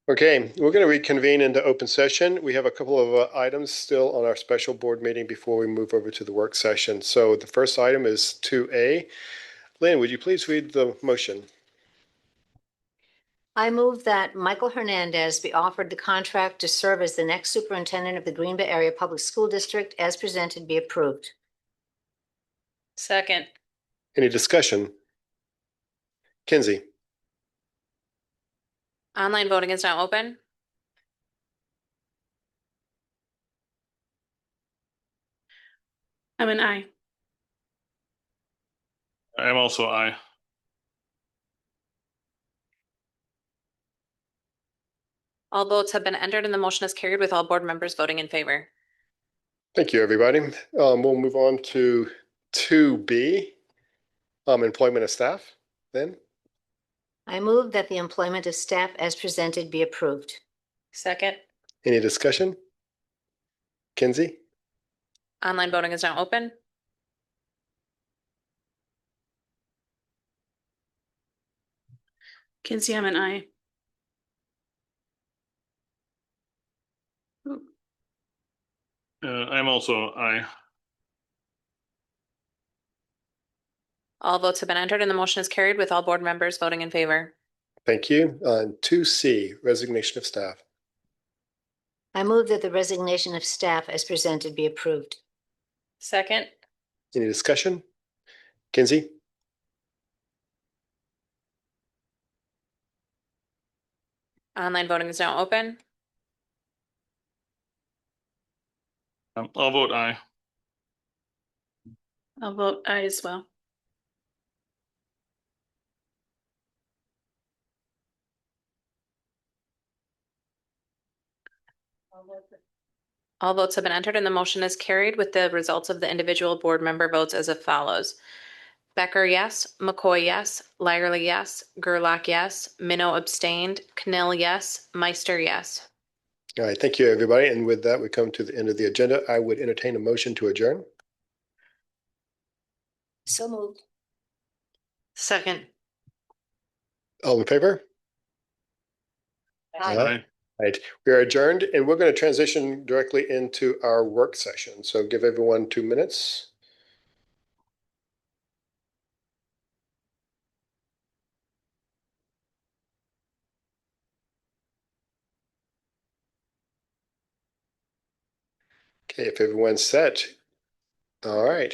Okay, we're going to reconvene into open session. We have a couple of items still on our special board meeting before we move over to the work session. So the first item is 2A. Lynn, would you please read the motion? I move that Michael Hernandez be offered the contract to serve as the next superintendent of the Green Bay Area Public School District as presented be approved. Second. Any discussion? Kinsey? Online voting is now open. I'm an aye. I'm also aye. All votes have been entered and the motion is carried with all board members voting in favor. Thank you, everybody. We'll move on to 2B, employment of staff. Lynn? I move that the employment of staff as presented be approved. Second. Any discussion? Kinsey? Online voting is now open. Kinsey, I'm an aye. I'm also aye. All votes have been entered and the motion is carried with all board members voting in favor. Thank you. 2C, resignation of staff. I move that the resignation of staff as presented be approved. Second. Any discussion? Kinsey? Online voting is now open. I'll vote aye. I'll vote aye as well. All votes have been entered and the motion is carried with the results of the individual board member votes as follows. Becker, yes. McCoy, yes. Lyerly, yes. Gerlach, yes. Minnow abstained. Cannell, yes. Meister, yes. All right, thank you, everybody. And with that, we come to the end of the agenda. I would entertain a motion to adjourn. So moved. Second. All in favor? Aye. All right, we are adjourned and we're going to transition directly into our work session. So give everyone 2 minutes. Okay, if everyone's set. All right.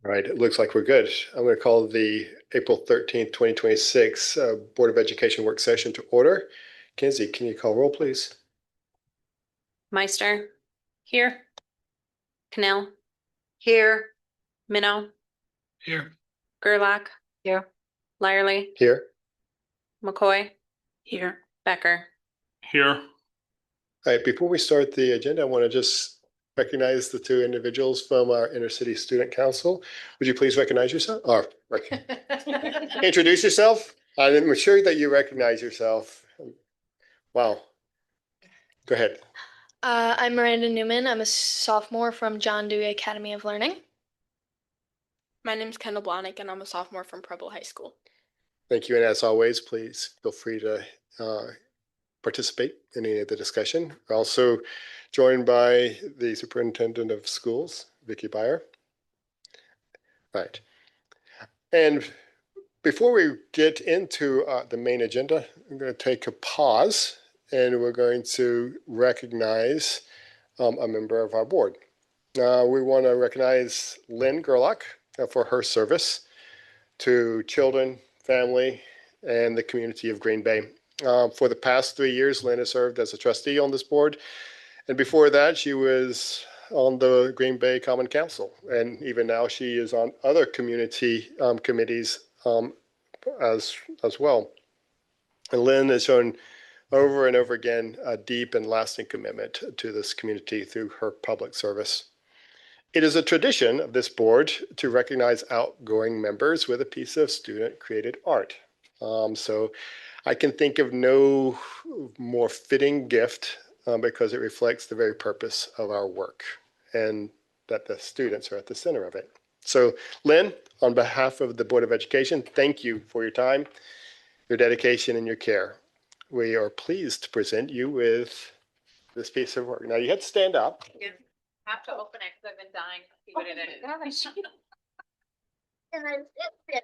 All right, it looks like we're good. I'm going to call the April 13th, 2026 Board of Education work session to order. Kinsey, can you call roll, please? Meister. Here. Cannell. Here. Minnow. Here. Gerlach. Here. Lyerly. Here. McCoy. Here. Becker. Here. All right, before we start the agenda, I want to just recognize the 2 individuals from our Intercity Student Council. Would you please recognize yourself? Or introduce yourself? I'm sure that you recognize yourself. Wow. Go ahead. I'm Miranda Newman. I'm a sophomore from John Dewey Academy of Learning. My name's Kendall Blahnik, and I'm a sophomore from Preble High School. Thank you. And as always, please feel free to participate in any of the discussion. We're also joined by the Superintendent of Schools, Vicki Beyer. Right. And before we get into the main agenda, I'm going to take a pause and we're going to recognize a member of our board. We want to recognize Lynn Gerlach for her service to children, family, and the community of Green Bay. For the past 3 years, Lynn has served as a trustee on this board. And before that, she was on the Green Bay Common Council. And even now, she is on other community committees as well. And Lynn has shown over and over again a deep and lasting commitment to this community through her public service. It is a tradition of this board to recognize outgoing members with a piece of student-created art. So I can think of no more fitting gift because it reflects the very purpose of our work and that the students are at the center of it. So Lynn, on behalf of the Board of Education, thank you for your time, your dedication, and your care. We are pleased to present you with this piece of work. Now you have to stand up. Yeah. Have to open it because I've been dying to see what it is. And I it.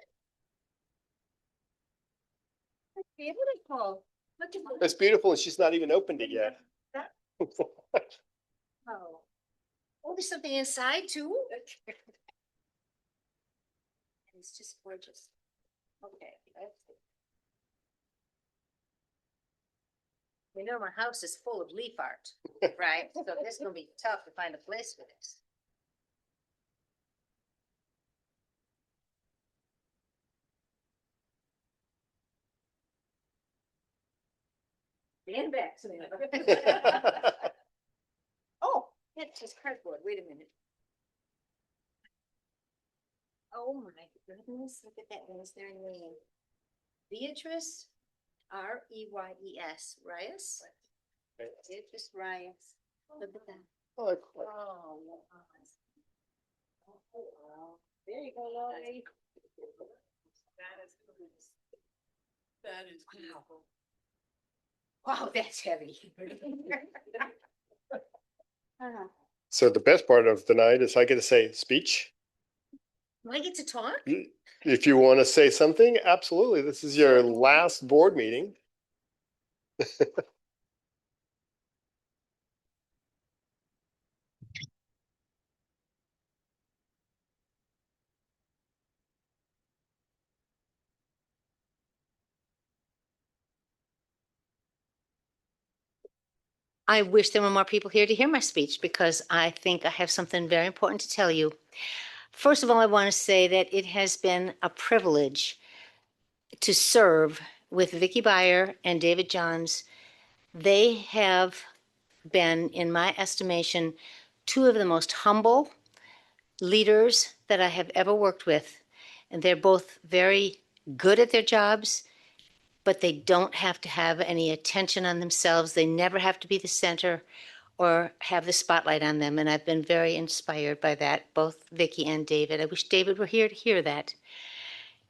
Beautiful. Look at It's beautiful and she's not even opened it yet. Oh. Oh, there's something inside too? And it's just gorgeous. Okay. We know my house is full of leaf art, right? So this is gonna be tough to find a place for this. Stand back, Samantha. Oh, it's just cardboard. Wait a minute. Oh my goodness, look at that. What is their name? Beatrice, Reyes, Reyes? Beatrice Reyes. Look at that. Oh, Oh, wow. There you go, Lori. That is cool. Wow, that's heavy. So the best part of the night is I get to say speech. Do I get to talk? If you want to say something, absolutely. This is your last board meeting. I wish there were more people here to hear my speech because I think I have something very important to tell you. First of all, I want to say that it has been a privilege to serve with Vicki Beyer and David Johns. They have been, in my estimation, two of the most humble leaders that I have ever worked with. And they're both very good at their jobs, but they don't have to have any attention on themselves. They never have to be the center or have the spotlight on them. And I've been very inspired by that, both Vicki and David. I wish David were here to hear that.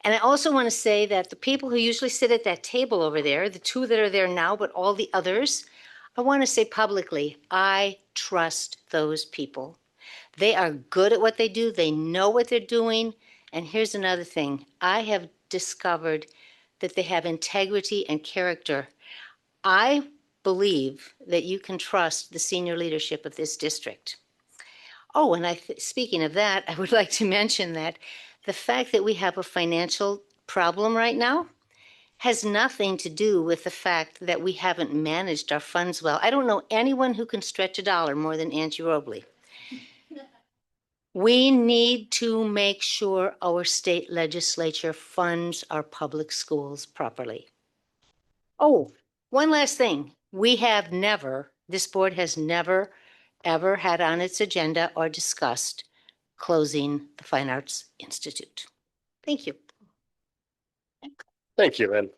And I also want to say that the people who usually sit at that table over there, the two that are there now, but all the others, I want to say publicly, I trust those people. They are good at what they do. They know what they're doing. And here's another thing. I have discovered that they have integrity and character. I believe that you can trust the senior leadership of this district. Oh, and speaking of that, I would like to mention that the fact that we have a financial problem right now has nothing to do with the fact that we haven't managed our funds well. I don't know anyone who can stretch a dollar more than Angie Robley. We need to make sure our state legislature funds our public schools properly. Oh, one last thing. This board has never, ever had on its agenda or discussed closing the Fine Arts Institute. Thank you. Thank you, Lynn.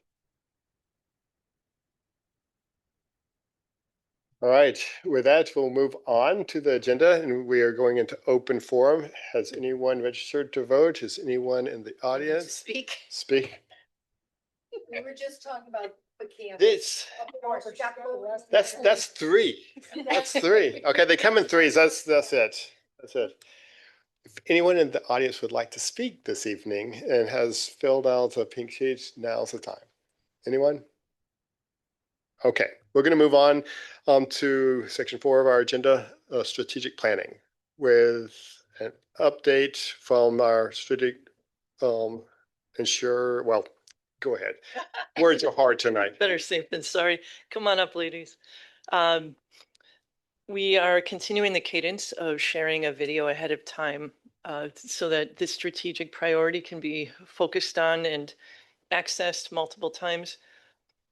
All right, with that, we'll move on to the agenda and we are going into open forum. Has anyone registered to vote? Is anyone in the audience? Speak. We were just talking about the campus. This, that's three. That's three. Okay, they come in threes. That's it. That's it. If anyone in the audience would like to speak this evening and has filled out a pink sheet, now's the time. Anyone? Okay, we're going to move on to section 4 of our agenda, strategic planning, with an update from our strategic well, go ahead. Words are hard tonight. Better safe than sorry. Come on up, ladies. We are continuing the cadence of sharing a video ahead of time so that this strategic priority can be focused on and accessed multiple times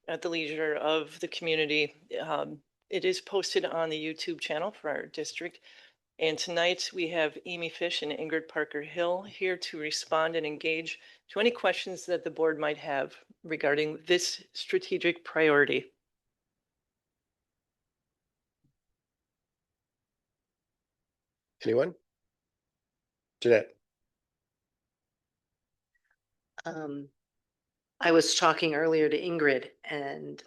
at the leisure of the community. It is posted on the YouTube channel for our district. And tonight we have Amy Fish and Ingrid Parker Hill here to respond and engage to any questions that the board might have regarding this strategic priority. Anyone? Jeanette? I was talking earlier to Ingrid and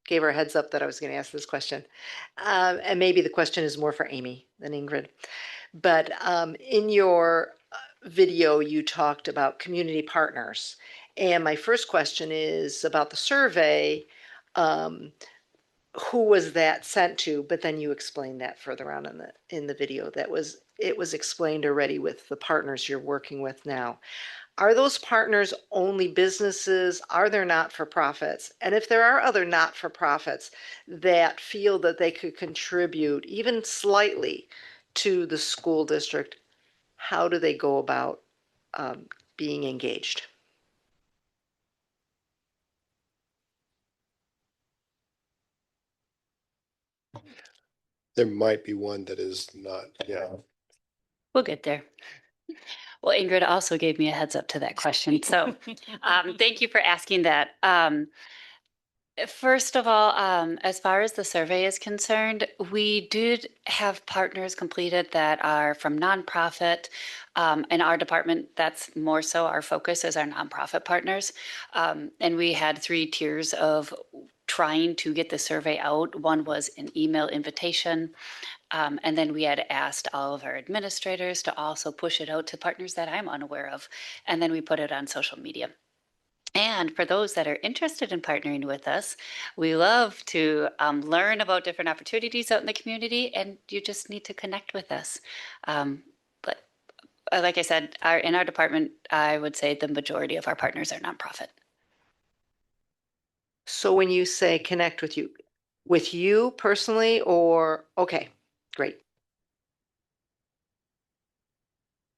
gave her a heads up that I was going to ask this question. And maybe the question is more for Amy than Ingrid. But in your video, you talked about community partners. And my first question is about the survey. Who was that sent to? But then you explained that further on in the video. It was explained already with the partners you're working with now. Are those partners only businesses? Are there not-for-profits? And if there are other not-for-profits that feel that they could contribute even slightly to the school district, how do they go about being engaged? There might be one that is not, yeah. We'll get there. Well, Ingrid also gave me a heads up to that question. So thank you for asking that. First of all, as far as the survey is concerned, we did have partners completed that are from nonprofit. In our department, that's more so our focus is our nonprofit partners. And we had 3 tiers of trying to get the survey out. One was an email invitation. And then we had asked all of our administrators to also push it out to partners that I'm unaware of. And then we put it on social media. And for those that are interested in partnering with us, we love to learn about different opportunities out in the community, and you just need to connect with us. But like I said, in our department, I would say the majority of our partners are nonprofit. So when you say connect with you personally, or, okay, great.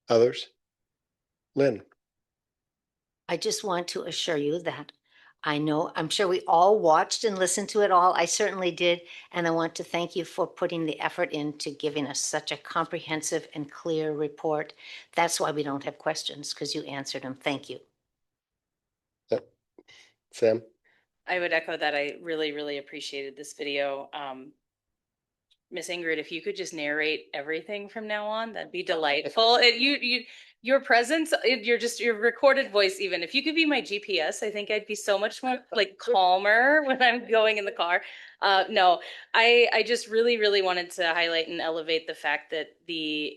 Others? Lynn? I just want to assure you that I'm sure we all watched and listened to it all. I certainly did. And I want to thank you for putting the effort into giving us such a comprehensive and clear report. That's why we don't have questions, because you answered them. Thank you. Yep. Sam? I would echo that. I really, really appreciated this video. Miss Ingrid, if you could just narrate everything from now on, that'd be delightful. Your presence, your recorded voice, even if you could be my GPS, I think I'd be so much more like calmer when I'm going in the car. No, I just really, really wanted to highlight and elevate the fact that the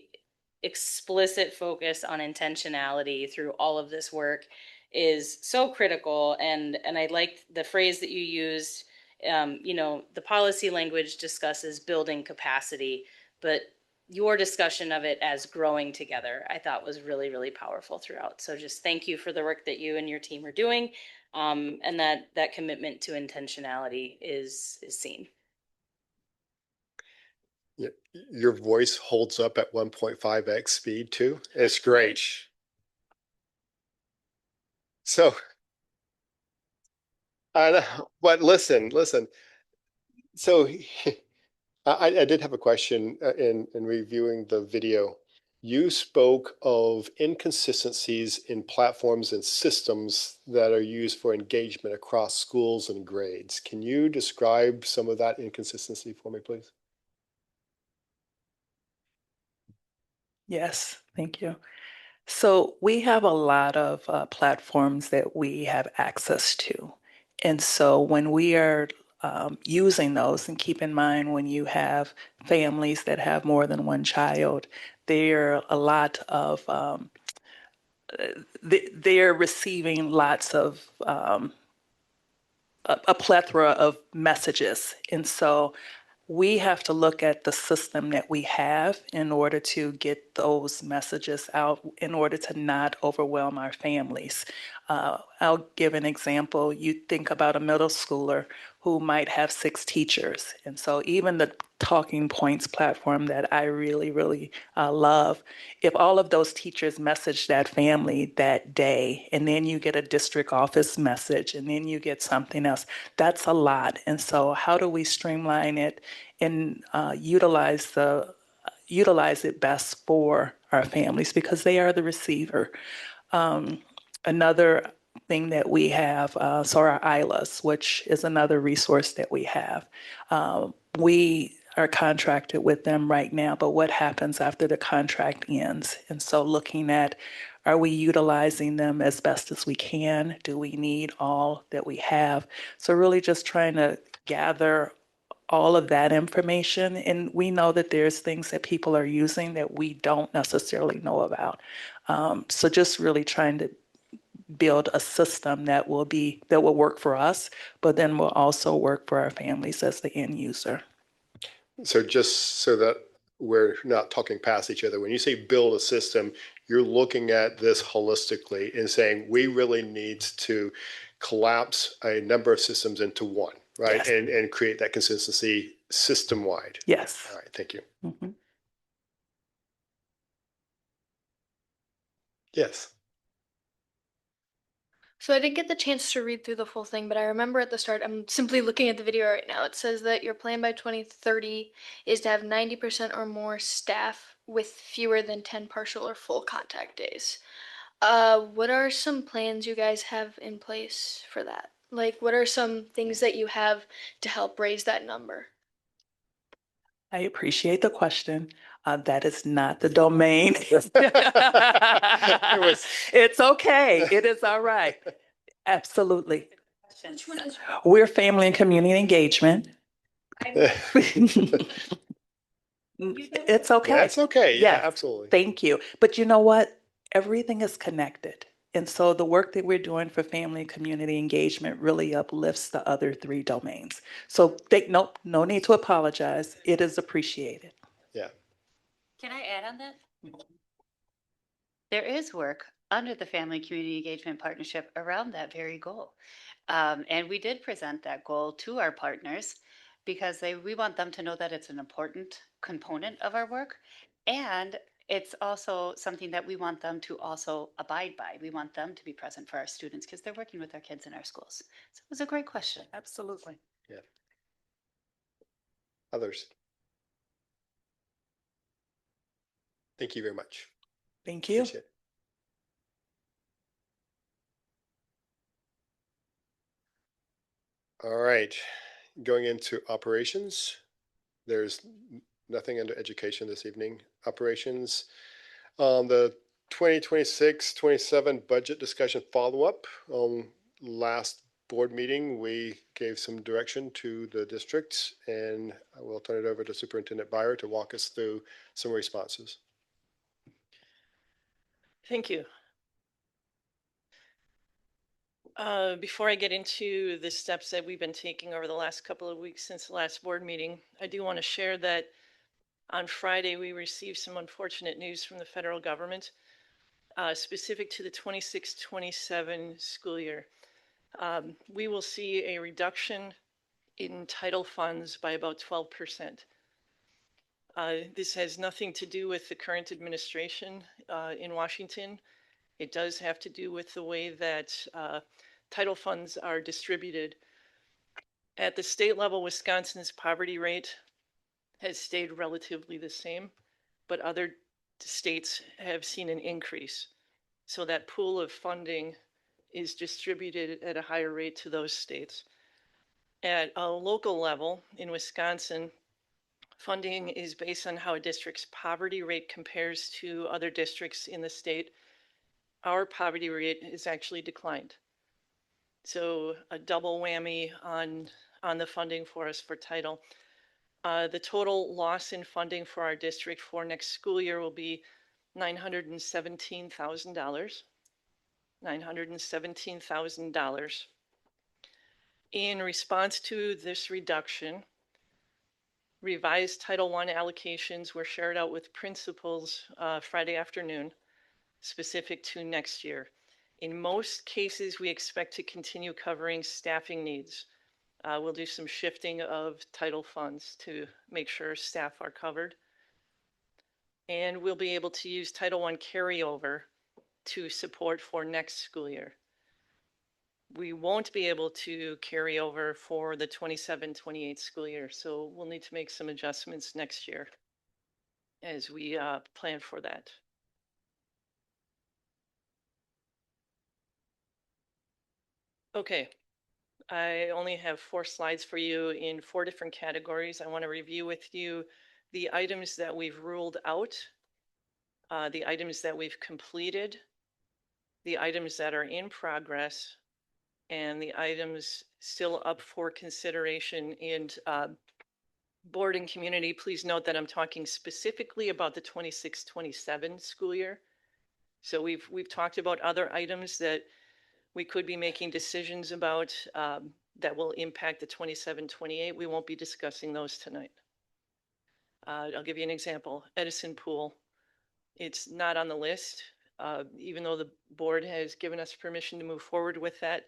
explicit focus on intentionality through all of this work is so critical. And I liked the phrase that you used. The policy language discusses building capacity, but your discussion of it as growing together, I thought was really, really powerful throughout. So just thank you for the work that you and your team are doing. And that commitment to intentionality is seen. Your voice holds up at 1.5x speed too. It's great. So, but listen. So I did have a question in reviewing the video. You spoke of inconsistencies in platforms and systems that are used for engagement across schools and grades. Can you describe some of that inconsistency for me, please? Yes, thank you. So we have a lot of platforms that we have access to. And so when we are using those, and keep in mind when you have families that have more than one child, there are a lot of, they're receiving lots of, a plethora of messages. And so we have to look at the system that we have in order to get those messages out, in order to not overwhelm our families. I'll give an example. You think about a middle schooler who might have 6 teachers. And so even the Talking Points platform that I really, really love, if all of those teachers message that family that day, and then you get a district office message, and then you get something else, that's a lot. And so how do we streamline it and utilize the utilize it best for our families because they are the receiver. Another thing that we have, so our ILAs, which is another resource that we have. We are contracted with them right now, but what happens after the contract ends? And so looking at, are we utilizing them as best as we can? Do we need all that we have? So really just trying to gather all of that information. And we know that there's things that people are using that we don't necessarily know about. So just really trying to build a system that will work for us, but then will also work for our families as the end user. So just so that we're not talking past each other, when you say build a system, you're looking at this holistically and saying we really need to collapse a number of systems into one, right? Yes. And create that consistency system-wide. Yes. All right, thank you. Mhm. Yes. So I didn't get the chance to read through the full thing, but I remember at the start, I'm simply looking at the video right now. It says that your plan by 2030 is to have 90% or more staff with fewer than 10 partial or full contact days. What are some plans you guys have in place for that? Like, what are some things that you have to help raise that number? I appreciate the question. That is not the domain. It's okay. It is all right. Absolutely. We're family and community engagement. It's okay. That's okay. Yeah, Yes. absolutely. Thank you. But you know what? Everything is connected. And so the work that we're doing for family and community engagement really uplifts the other three domains. So no need to apologize. It is appreciated. Yeah. Can I add on that? There is work under the Family Community Engagement Partnership around that very goal. And we did present that goal to our partners because we want them to know that it's an important component of our work. And it's also something that we want them to also abide by. We want them to be present for our students because they're working with our kids in our schools. So it was a great question. Absolutely. Yeah. Others? Thank you very much. Thank you. Appreciate it. All right, going into operations. There's nothing under education this evening. Operations. The 2026-27 budget discussion follow-up. Last board meeting, we gave some direction to the districts, and I will turn it over to Superintendent Byer to walk us through some responses. Thank you. Before I get into the steps that we've been taking over the last couple of weeks since the last board meeting, I do want to share that on Friday we received some unfortunate news from the federal government specific to the 26-27 school year. We will see a reduction in title funds by about 12%. This has nothing to do with the current administration in Washington. It does have to do with the way that title funds are distributed. At the state level, Wisconsin's poverty rate has stayed relatively the same, but other states have seen an increase. So that pool of funding is distributed at a higher rate to those states. At a local level in Wisconsin, funding is based on how a district's poverty rate compares to other districts in the state. Our poverty rate has actually declined. So a double whammy on the funding for us for title. The total loss in funding for our district for next school year will be $917,000. $917,000. In response to this reduction, revised Title I allocations were shared out with principals Friday afternoon, specific to next year. In most cases, we expect to continue covering staffing needs. We'll do some shifting of title funds to make sure staff are covered. And we'll be able to use Title I carryover to support for next school year. We won't be able to carry over for the 27-28 school year, so we'll need to make some adjustments next year. as we plan for that. Okay, I only have 4 slides for you in 4 different categories. I want to review with you the items that we've ruled out, the items that we've completed, the items that are in progress, and the items still up for consideration. And board and community, please note that I'm talking specifically about the 26-27 school year. So we've talked about other items that we could be making decisions about that will impact the 27-28. We won't be discussing those tonight. I'll give you an example. Edison Pool. It's not on the list, even though the board has given us permission to move forward with that.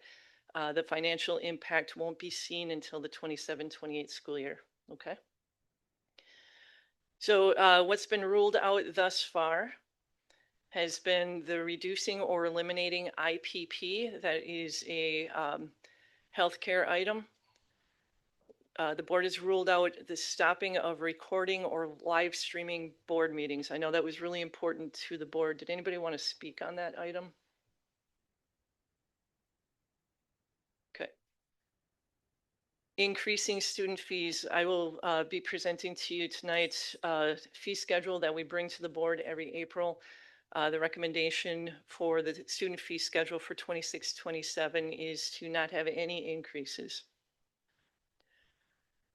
The financial impact won't be seen until the 27-28 school year. Okay. So what's been ruled out thus far has been the reducing or eliminating IPP. That is a healthcare item. The board has ruled out the stopping of recording or live streaming board meetings. I know that was really important to the board. Did anybody want to speak on that item? Okay. Increasing student fees. I will be presenting to you tonight a fee schedule that we bring to the board every April. The recommendation for the student fee schedule for 26-27 is to not have any increases.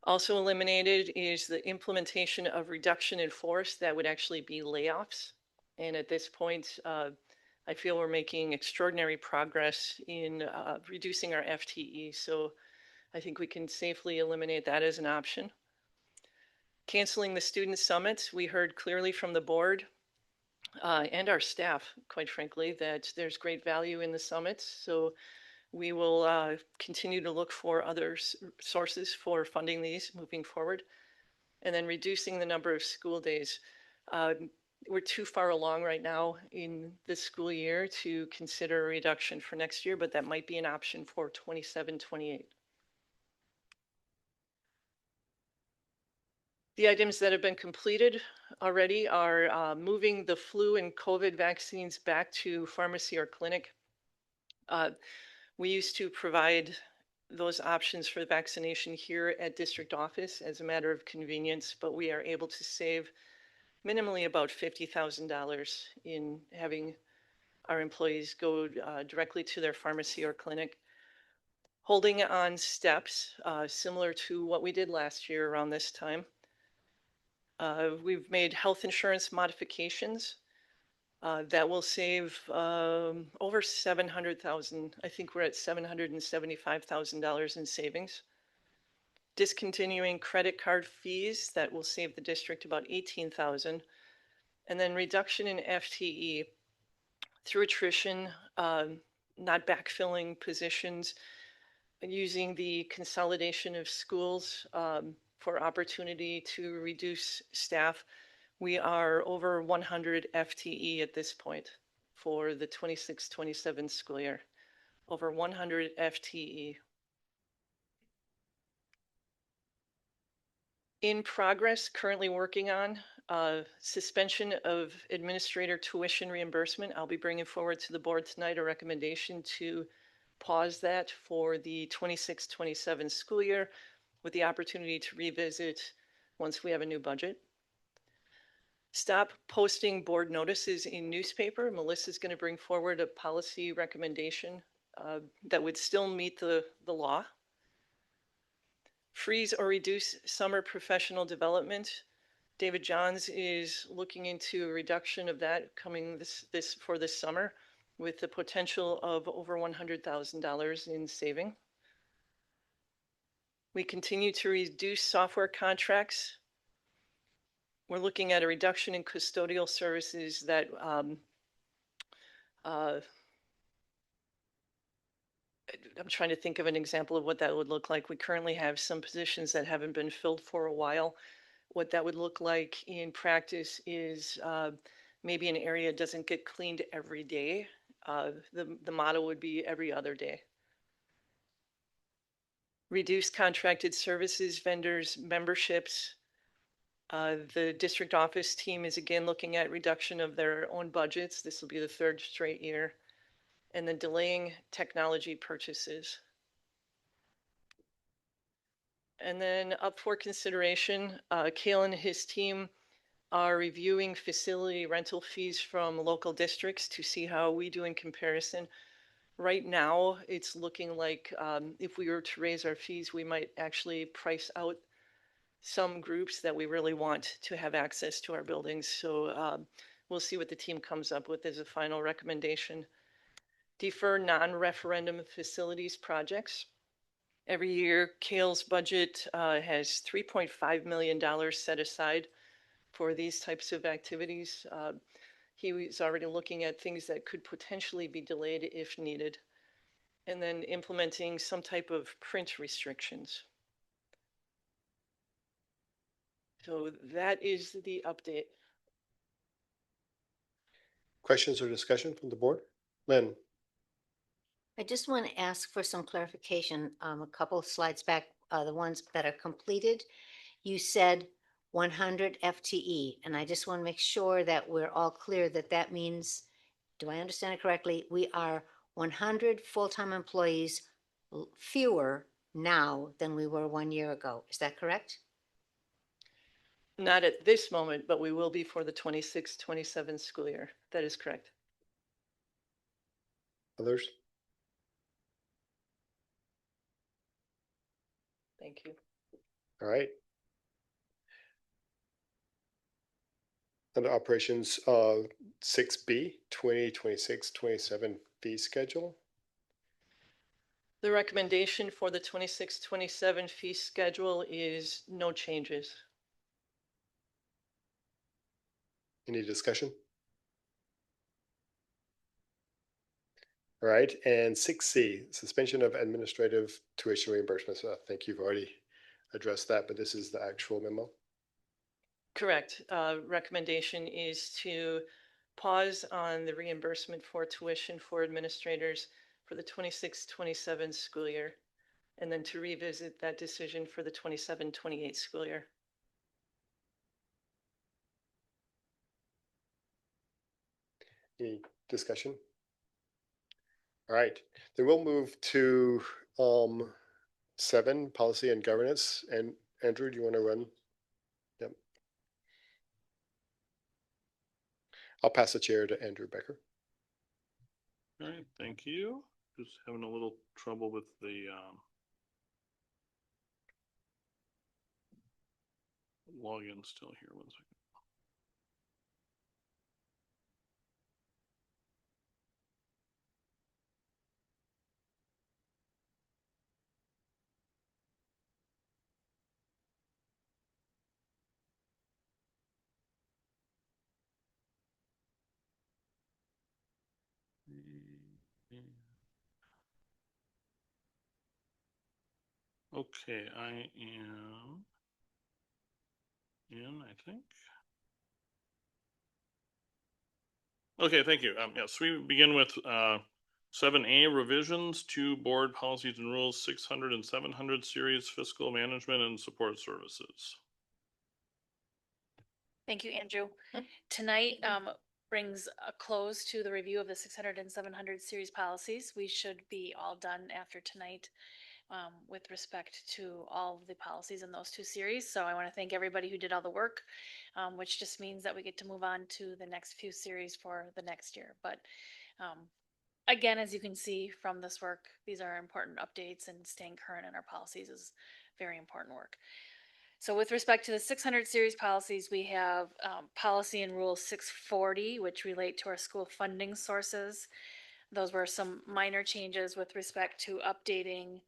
Also eliminated is the implementation of reduction in force. That would actually be layoffs. And at this point, I feel we're making extraordinary progress in reducing our FTE. So I think we can safely eliminate that as an option. Canceling the student summits. We heard clearly from the board and our staff, quite frankly, that there's great value in the summits. So we will continue to look for other sources for funding these moving forward. And then reducing the number of school days. We're too far along right now in the school year to consider a reduction for next year, but that might be an option for 27-28. The items that have been completed already are moving the flu and COVID vaccines back to pharmacy or clinic. We used to provide those options for vaccination here at district office as a matter of convenience, but we are able to save minimally about $50,000 in having our employees go directly to their pharmacy or clinic. Holding on steps, similar to what we did last year around this time. We've made health insurance modifications that will save over $700,000. I think we're at $775,000 in savings. Discontinuing credit card fees that will save the district about $18,000. And then reduction in FTE through attrition, not backfilling positions, using the consolidation of schools for opportunity to reduce staff. We are over 100 FTE at this point for the 26-27 school year. Over 100 FTE. In progress, currently working on suspension of administrator tuition reimbursement. I'll be bringing forward to the board tonight a recommendation to pause that for the 26-27 school year with the opportunity to revisit once we have a new budget. Stop posting board notices in newspaper. Melissa's going to bring forward a policy recommendation that would still meet the law. Freeze or reduce summer professional development. David Johns is looking into a reduction of that coming for this summer with the potential of over $100,000 in saving. We continue to reduce software contracts. We're looking at a reduction in custodial services that I'm trying to think of an example of what that would look like. We currently have some positions that haven't been filled for a while. What that would look like in practice is maybe an area doesn't get cleaned every day. The motto would be every other day. Reduce contracted services, vendors, memberships. The district office team is again looking at reduction of their own budgets. This will be the third straight year. And then delaying technology purchases. And then up for consideration, Kale and his team are reviewing facility rental fees from local districts to see how we do in comparison. Right now, it's looking like if we were to raise our fees, we might actually price out some groups that we really want to have access to our buildings. So we'll see what the team comes up with as a final recommendation. Defer non-referendum facilities projects. Every year, Kale's budget has $3.5 million set aside for these types of activities. He was already looking at things that could potentially be delayed if needed, and then implementing some type of print restrictions. So that is the update. Questions or discussion from the board? Lynn? I just want to ask for some clarification. A couple of slides back, the ones that are completed, you said 100 FTE, and I just want to make sure that we're all clear that that means, do I understand it correctly? We are 100 full-time employees fewer now than we were 1 year ago. Is that correct? Not at this moment, but we will be for the 26-27 school year. That is correct. Others? Thank you. All right. Under operations 6B, 2026-27 fee schedule. The recommendation for the 26-27 fee schedule is no changes. Any discussion? All right, and 6C, suspension of administrative tuition reimbursements. I think you've already addressed that, but this is the actual memo. Correct. Recommendation is to pause on the reimbursement for tuition for administrators for the 26-27 school year, and then to revisit that decision for the 27-28 school year. Any discussion? All right, then we'll move to 7, policy and governance. And Andrew, do you want to run? Yep. I'll pass the chair to Andrew Becker. All right, thank you. Just having a little trouble with the login still here. 1 second. Okay, I am in, I think. Okay, thank you. Yes, we begin with 7A, revisions to board policies and rules 600 and 700 series, fiscal management and support services. Thank you, Andrew. Tonight brings a close to the review of the 600 and 700 series policies. We should be all done after tonight with respect to all of the policies in those two series. So I want to thank everybody who did all the work, which just means that we get to move on to the next few series for the next year. But again, as you can see from this work, these are important updates, and staying current in our policies is very important work. So with respect to the 600 series policies, we have policy and rule 640, which relate to our school funding sources. Those were some minor changes with respect to updating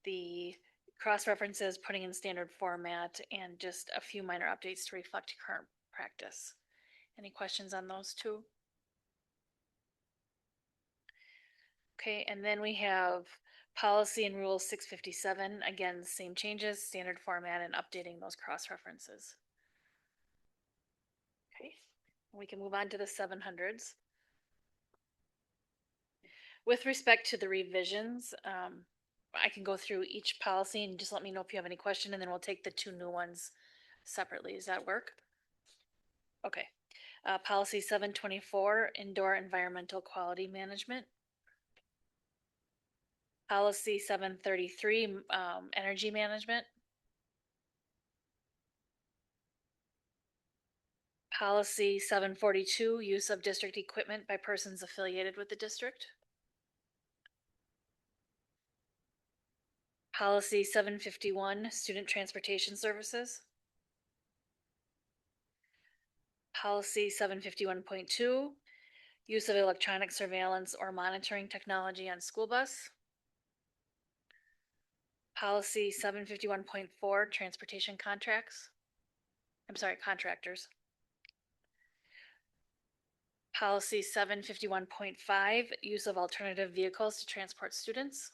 the cross references, putting in standard format, and just a few minor updates to reflect current practice. Any questions on those two? Okay, and then we have policy and rule 657, again, same changes, standard format, and updating those cross references. Okay, we can move on to the 700s. With respect to the revisions, I can go through each policy and just let me know if you have any question, and then we'll take the two new ones separately. Does that work? Okay. Policy 724, indoor environmental quality management. Policy 733, energy management. Policy 742, use of district equipment by persons affiliated with the district. Policy 751, student transportation services. Policy 751.2, use of electronic surveillance or monitoring technology on school bus. Policy 751.4, transportation contracts. I'm sorry, contractors. Policy 751.5, use of alternative vehicles to transport students.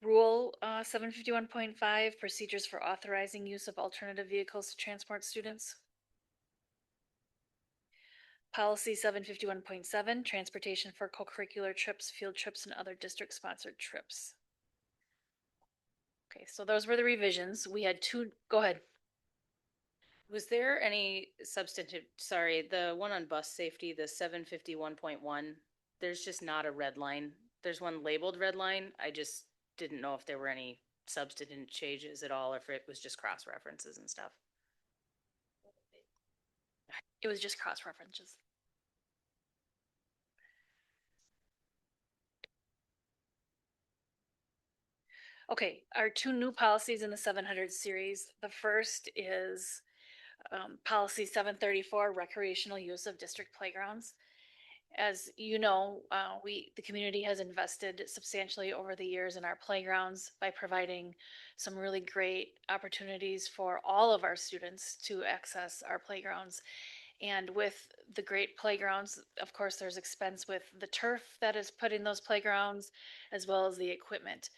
Rule 751.5, procedures for authorizing use of alternative vehicles to transport students. Policy 751.7, transportation for co-curricular trips, field trips, and other district-sponsored trips. Okay, so those were the revisions. We had two, go ahead. Was there any substantive, sorry, the one on bus safety, the 751.1, there's just not a red line. There's one labeled red line. I just didn't know if there were any substantive changes at all, or if it was just cross references and stuff. It was just cross references. Okay, our two new policies in the 700 series. The first is policy 734, recreational use of district playgrounds. As you know, the community has invested substantially over the years in our playgrounds by providing some really great opportunities for all of our students to access our playgrounds. And with the great playgrounds, of course, there's expense with the turf that is put in those playgrounds, as well as the equipment.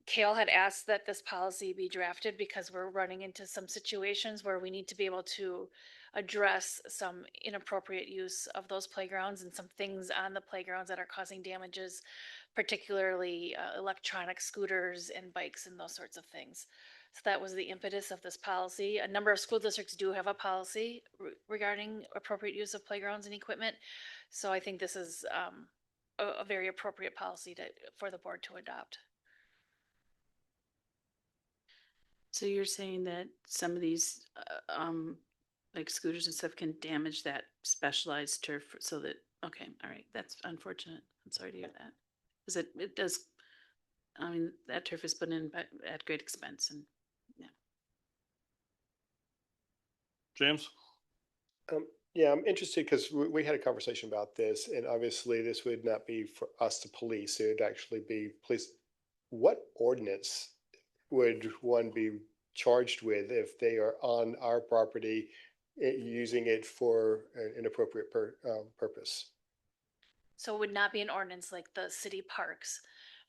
Kale had asked that this policy be drafted because we're running into some situations where we need to be able to address some inappropriate use of those playgrounds and some things on the playgrounds that are causing damages, particularly electronic scooters and bikes and those sorts of things. So that was the impetus of this policy. A number of school districts do have a policy regarding appropriate use of playgrounds and equipment. So I think this is a very appropriate policy for the board to adopt. So you're saying that some of these, like scooters and stuff can damage that specialized turf so that, okay, all right, that's unfortunate. I'm sorry to hear that. Because it does, I mean, that turf is put in at great expense and, yeah. James? Yeah, I'm interested because we had a conversation about this, and obviously this would not be for us to police. It would actually be police. What ordinance would one be charged with if they are on our property using it for an inappropriate purpose? So it would not be an ordinance like the city parks,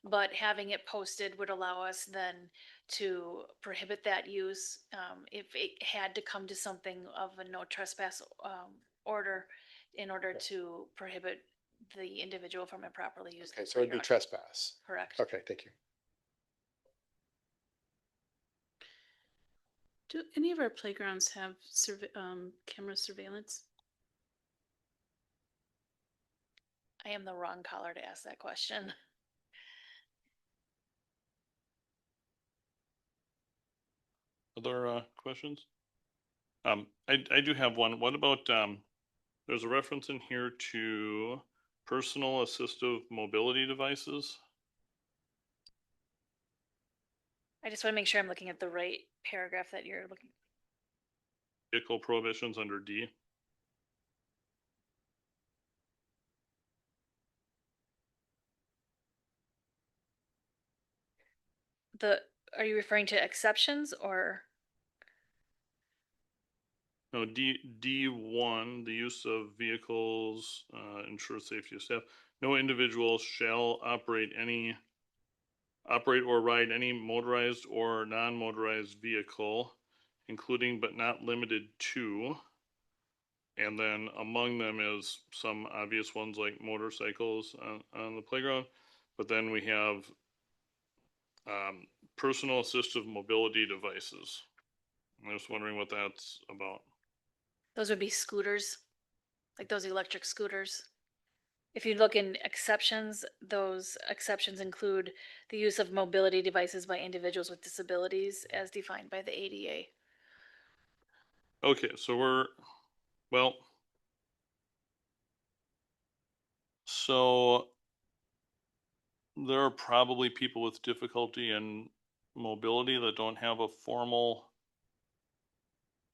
but having it posted would allow us then to prohibit that use. If it had to come to something of a no trespass order in order to prohibit the individual from improperly using. Okay, so it'd be trespass. Correct. Okay, thank you. Do any of our playgrounds have camera surveillance? I am the wrong caller to ask that question. Other questions? I do have one. What about, there's a reference in here to personal assistive mobility devices. I just want to make sure I'm looking at the right paragraph that you're looking. Vehicle prohibitions under D. Are you referring to exceptions or? No, D1, the use of vehicles, ensure safety of staff. No individual shall operate or ride any motorized or non-motorized vehicle, including but not limited to. And then among them is some obvious ones like motorcycles on the playground. But then we have personal assistive mobility devices. I'm just wondering what that's about. Those would be scooters, like those electric scooters. If you look in exceptions, those exceptions include the use of mobility devices by individuals with disabilities as defined by the ADA. Okay, so well, so there are probably people with difficulty in mobility that don't have a formal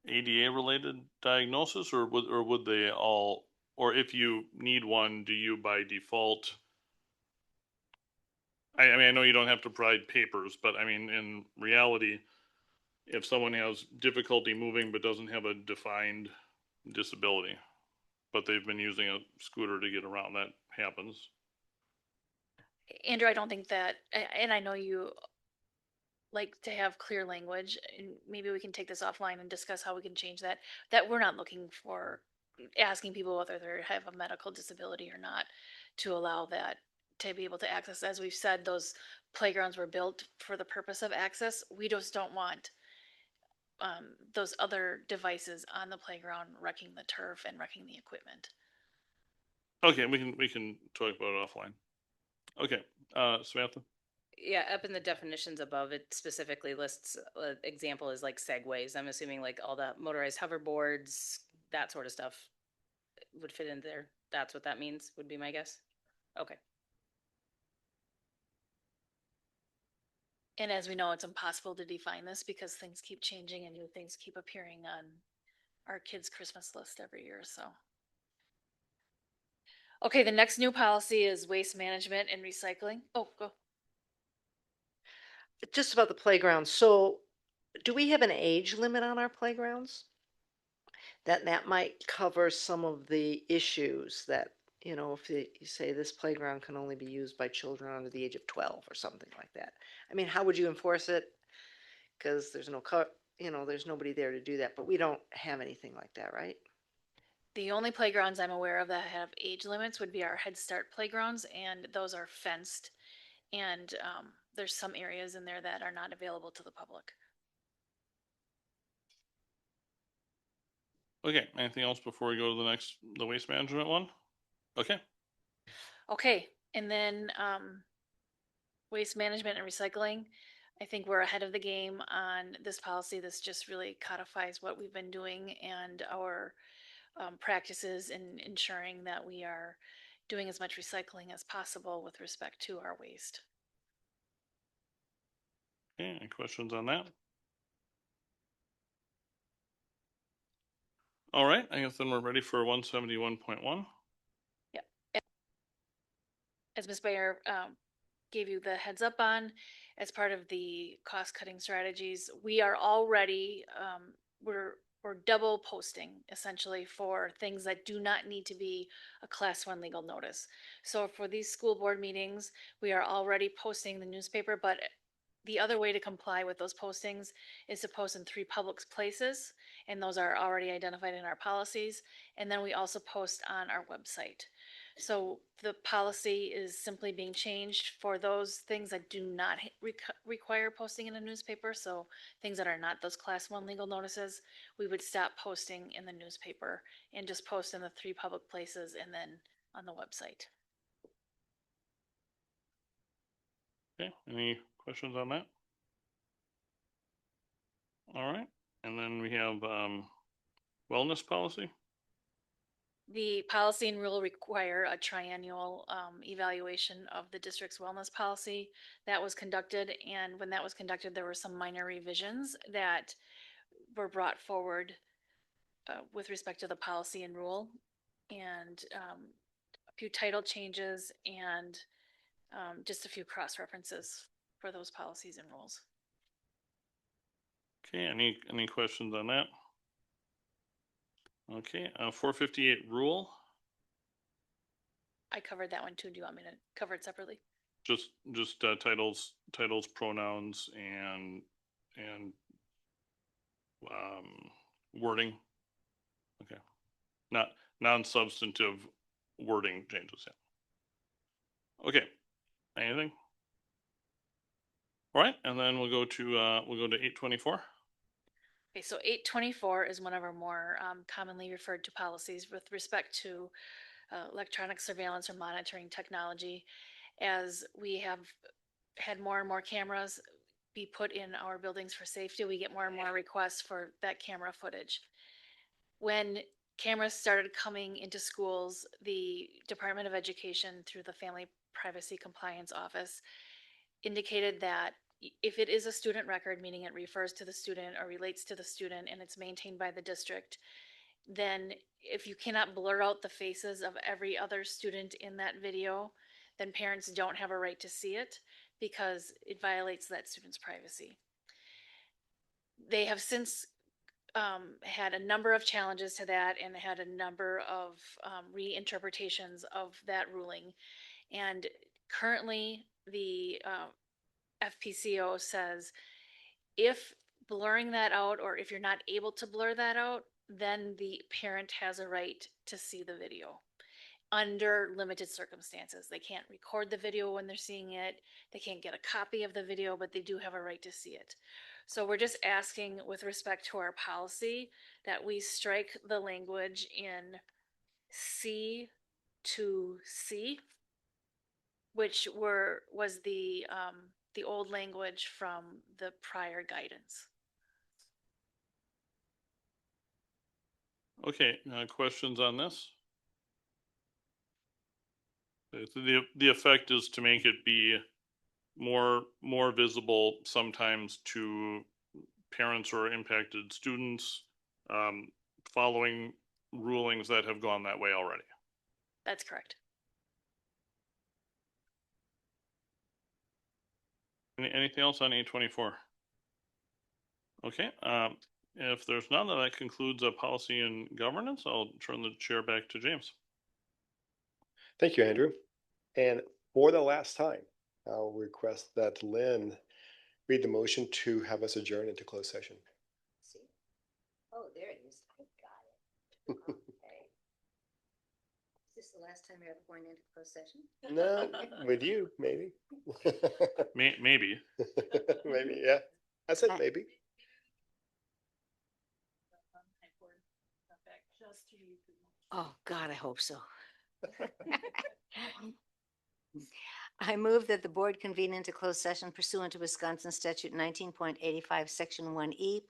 ADA related diagnosis, or would they all, or if you need one, do you by default? I mean, I know you don't have to provide papers, but I mean, in reality, if someone has difficulty moving but doesn't have a defined disability, but they've been using a scooter to get around, that happens. Andrew, I don't think that, and I know you like to have clear language, and maybe we can take this offline and discuss how we can change that. That we're not looking for asking people whether they have a medical disability or not to allow that to be able to access. As we've said, those playgrounds were built for the purpose of access. We just don't want those other devices on the playground wrecking the turf and wrecking the equipment. Okay, we can talk about it offline. Okay, Samantha. Yeah, up in the definitions above, it specifically lists example is like segways. I'm assuming like all the motorized hoverboards, that sort of stuff would fit in there. That's what that means, would be my guess. Okay. And as we know, it's impossible to define this because things keep changing and new things keep appearing on our kids' Christmas list every year. So, okay, the next new policy is waste management and recycling. Oh, go. Just about the playground. So do we have an age limit on our playgrounds? That might cover some of the issues that, if you say this playground can only be used by children under the age of 12 or something like that. I mean, how would you enforce it? Because there's there's nobody there to do that, but we don't have anything like that, right? The only playgrounds I'm aware of that have age limits would be our Head Start playgrounds, and those are fenced. And there's some areas in there that are not available to the public. Okay, anything else before we go to the waste management one? Okay. Okay, and then waste management and recycling. I think we're ahead of the game on this policy. This just really codifies what we've been doing and our practices in ensuring that we are doing as much recycling as possible with respect to our waste. Okay, any questions on that? All right, I guess then we're ready for 171.1. Yep. As Ms. Bayer gave you the heads up on, as part of the cost cutting strategies, we are already, we're double posting essentially for things that do not need to be a class 1 legal notice. So for these school board meetings, we are already posting the newspaper, but the other way to comply with those postings is to post in 3 public places, and those are already identified in our policies. And then we also post on our website. So the policy is simply being changed for those things that do not require posting in a newspaper. So things that are not those class 1 legal notices, we would stop posting in the newspaper and just post in the 3 public places and then on the website. Okay, any questions on that? All right, and then we have wellness policy. The policy and rule require a triennial evaluation of the district's wellness policy. That was conducted, and when that was conducted, there were some minor revisions that were brought forward with respect to the policy and rule, and a few title changes and just a few cross references for those policies and rules. Okay, any questions on that? Okay, 458 rule. I covered that one too. Do you want me to cover it separately? Just titles, pronouns, and wording. Okay, not non-substantive wording changes. Yeah. Okay, anything? All right, and then we'll go to 824. Okay, so 824 is one of our more commonly referred to policies with respect to electronic surveillance or monitoring technology. As we have had more and more cameras be put in our buildings for safety, we get more and more requests for that camera footage. When cameras started coming into schools, the Department of Education, through the Family Privacy Compliance Office, indicated that if it is a student record, meaning it refers to the student or relates to the student and it's maintained by the district, then if you cannot blur out the faces of every other student in that video, then parents don't have a right to see it because it violates that student's privacy. They have since had a number of challenges to that and had a number of reinterpretations of that ruling. And currently, the FPCO says if blurring that out, or if you're not able to blur that out, then the parent has a right to see the video under limited circumstances. They can't record the video when they're seeing it. They can't get a copy of the video, but they do have a right to see it. So we're just asking, with respect to our policy, that we strike the language in C to C, which was the old language from the prior guidance. Okay, questions on this? The effect is to make it be more visible sometimes to parents or impacted students, following rulings that have gone that way already. That's correct. Anything else on 824? Okay, if there's none, then that concludes policy and governance. I'll turn the chair back to James. Thank you, Andrew. And for the last time, I'll request that Lynn read the motion to have us adjourn into closed session. See? Oh, there it is. I got it. Okay. Is this the last time you're ever going into closed session? No, with you, maybe. Maybe. Maybe, yeah. I said maybe. Oh, God, I hope so. I move that the board convene into closed session pursuant to Wisconsin Statute 19.85, Section 1E,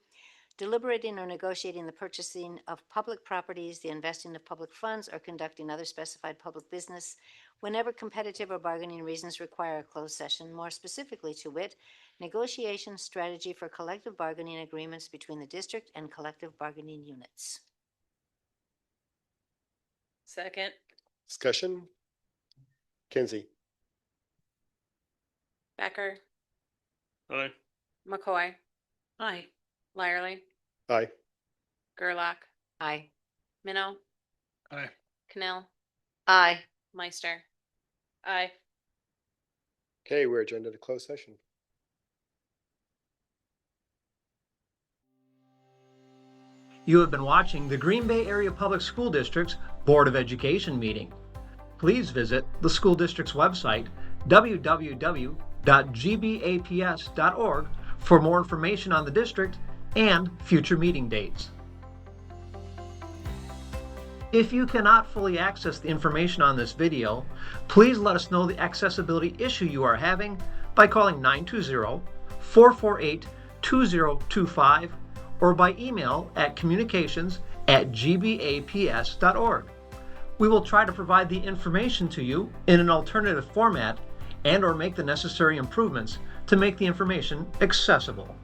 deliberating or negotiating the purchasing of public properties, the investing of public funds, or conducting other specified public business whenever competitive or bargaining reasons require a closed session, more specifically to wit, negotiation strategy for collective bargaining agreements between the district and collective bargaining units. Second. Discussion? Kinsey. Becker, Aye. McCoy, Aye. Lyerly, Aye. Gerlach, Aye. Minnow, Aye. Cannell, Aye. Meister. Aye. Okay, we're adjourned into closed session. You have been watching the Green Bay Area Public School District's Board of Education meeting. Please visit the school district's website, www.gbaps.org, for more information on the district and future meeting dates. If you cannot fully access the information on this video, please let us know the accessibility issue you are having by calling 920-448-2025 or by email at communications@gbaps.org. We will try to provide the information to you in an alternative format and/or make the necessary improvements to make the information accessible.